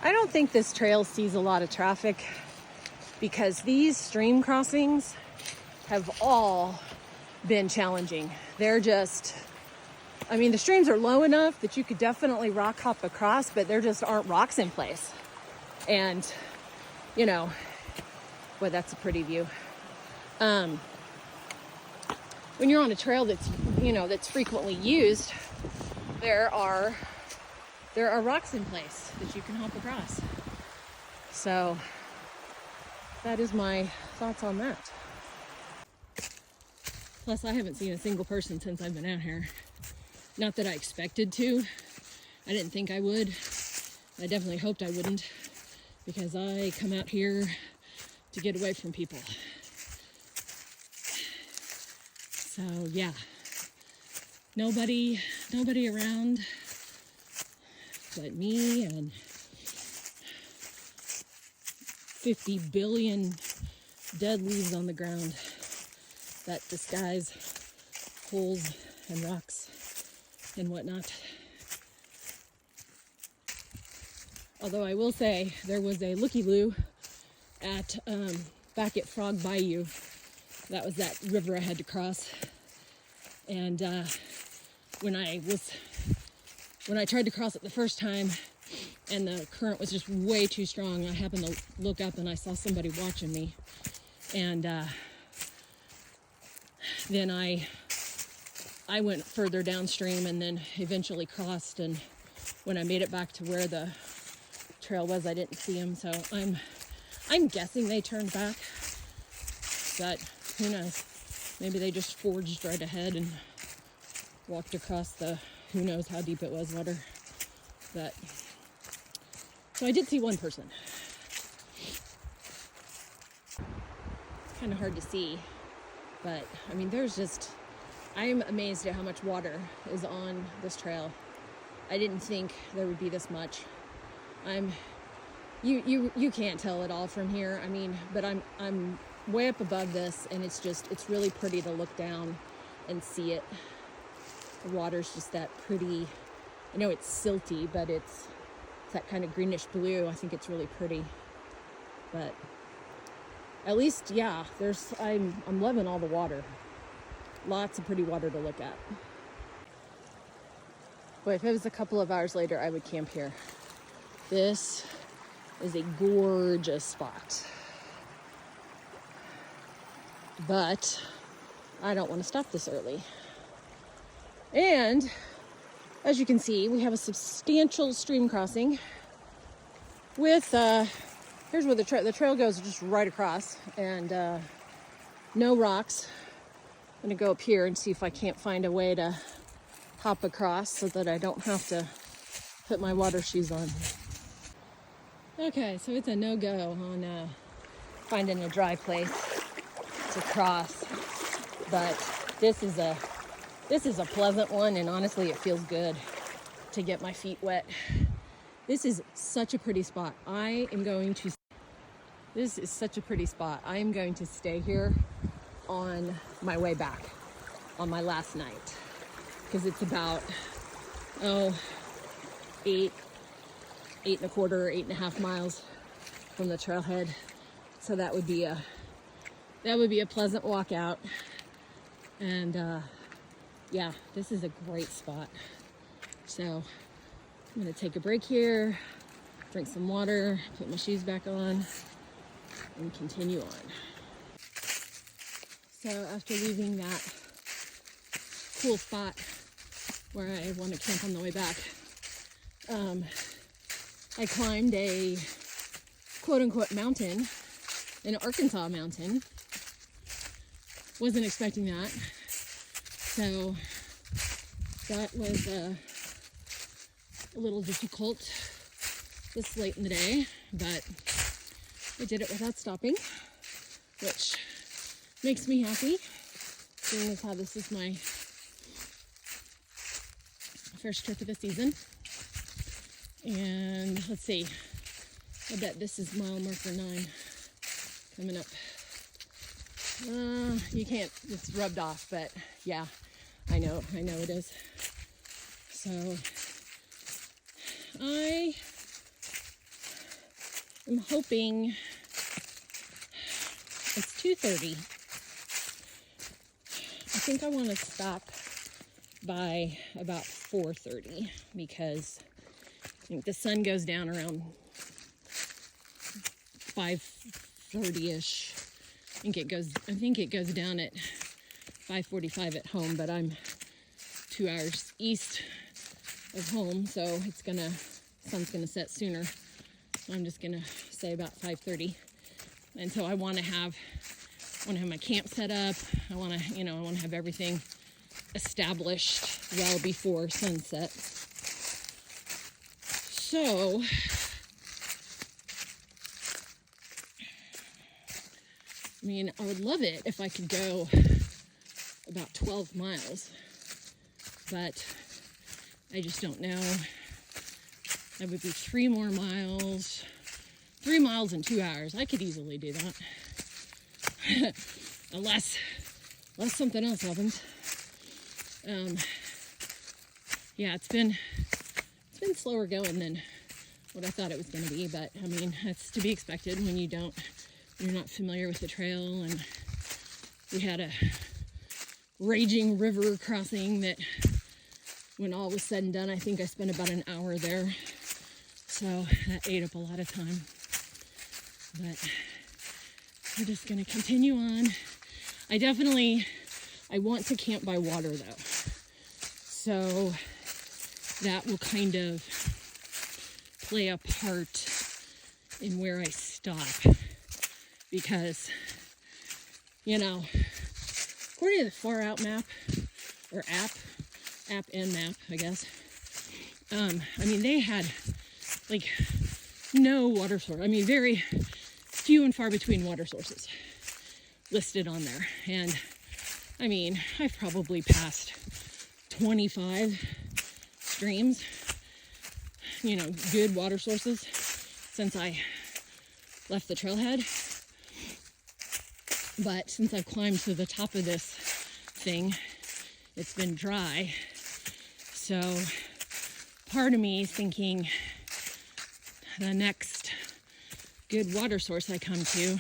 I don't think this trail sees a lot of traffic because these stream crossings have all been challenging. They're just, I mean, the streams are low enough that you could definitely rock hop across, but there just aren't rocks in place. And, you know, boy, that's a pretty view. When you're on a trail that's, you know, that's frequently used, there are rocks in place that you can hop across. So that is my thoughts on that. Plus, I haven't seen a single person since I've been out here. Not that I expected to. I didn't think I would. I definitely hoped I wouldn't, because I come out here to get away from people. So yeah, nobody around but me and 50 billion dead leaves on the ground that disguise holes and rocks and whatnot. Although I will say there was a looky-loo at back at Frog Bayou. That was that river I had to cross. And when I tried to cross it the first time and the current was just way too strong, I happened to look up and I saw somebody watching me. And then I went further downstream and then eventually crossed, and when I made it back to where the trail was, I didn't see them. So I'm guessing they turned back, but who knows? Maybe they just forged right ahead and walked across the who knows how deep it was water. But so I did see one person. Kind of hard to see, but I mean, I am amazed at how much water is on this trail. I didn't think there would be this much. You can't tell it all from here. I mean, but I'm way up above this, and it's really pretty to look down and see it. The water's just that pretty. I know it's silty, but it's that kind of greenish blue. I think it's really pretty. But at least, yeah, I'm loving all the water. Lots of pretty water to look at. Boy, if it was a couple of hours later, I would camp here. This is a gorgeous spot. But I don't want to stop this early. And as you can see, we have a substantial stream crossing with, here's where the trail goes just right across, and no rocks. I'm gonna go up here and see if I can't find a way to hop across so that I don't have to put my water shoes on. Okay, so it's a no-go on finding a dry place to cross, but this is a pleasant one, and honestly it feels good to get my feet wet. This is such a pretty spot. This is such a pretty spot. I am going to stay here on my way back on my last night, because it's about 8 and a quarter, 8.5 miles from the trailhead. So that would be a pleasant walk out. And yeah, this is a great spot. So I'm gonna take a break here, drink some water, put my shoes back on, and continue on. So after leaving that cool spot where I want to camp on the way back, I climbed a quote-unquote mountain, an Arkansas mountain. Wasn't expecting that. So that was a little difficult this late in the day, but I did it without stopping, which makes me happy, seeing as how this is my first trip of the season. And let's see, I bet this is mile marker 9 coming up. You can't, it's rubbed off, but yeah, I know it is. So I'm hoping it's 2:30. I think I want to stop by about 4:30 because I think the sun goes down around 5:30ish. I think it goes down at 5:45 at home, but I'm 2 hours east of home, so sun's gonna set sooner. So I'm just gonna say about 5:30. And so I want to have my camp set up. I want to have everything established well before sunset. So I mean, I would love it if I could go about 12 miles, but I just don't know. That would be 3 more miles. 3 miles in 2 hours. I could easily do that. unless something else happens. Yeah, it's been slower going than what I thought it was going to be, but I mean, that's to be expected when you're not familiar with the trail. And we had a raging river crossing that, when all was said and done, I think I spent about an hour there. So that ate up a lot of time. But we're just going to continue on. I want to camp by water though. So that will kind of play a part in where I stop. Because, according to the Far Out map, or app and map, I guess, they had like no water source. I mean, very few and far between water sources listed on there. And I mean, I've probably passed 25 streams, good water sources since I left the trailhead. But since I've climbed to the top of this thing, it's been dry. So part of me is thinking the next good water source I come to,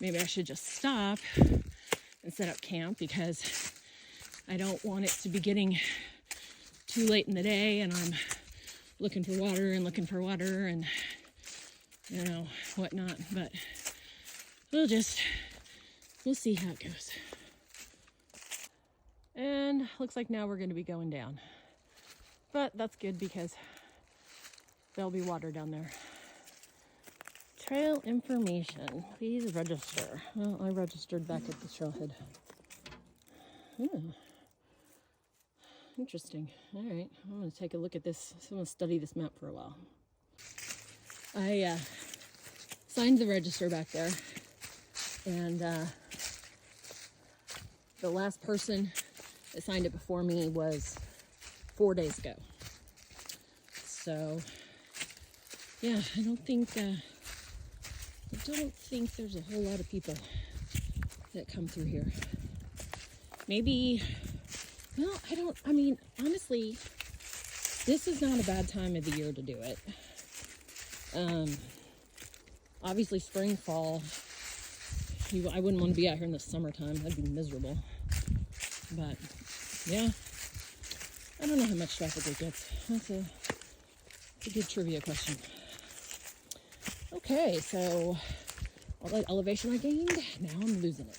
maybe I should just stop and set up camp, because I don't want it to be getting too late in the day and I'm looking for water and whatnot. But we'll see how it goes. And looks like now we're going to be going down. But that's good because there'll be water down there. Trail information. Please register. Well, I registered back at the trailhead. Interesting. All right. I'm going to take a look at this. I'm going to study this map for a while. I signed the register back there. And the last person that signed it before me was 4 days ago. So, yeah, I don't think there's a whole lot of people that come through here. Maybe, honestly, this is not a bad time of the year to do it. Obviously spring, fall, I wouldn't want to be out here in the summertime. That'd be miserable. But, yeah, I don't know how much traffic it gets. That's a good trivia question. Okay, so all that elevation I gained, now I'm losing it.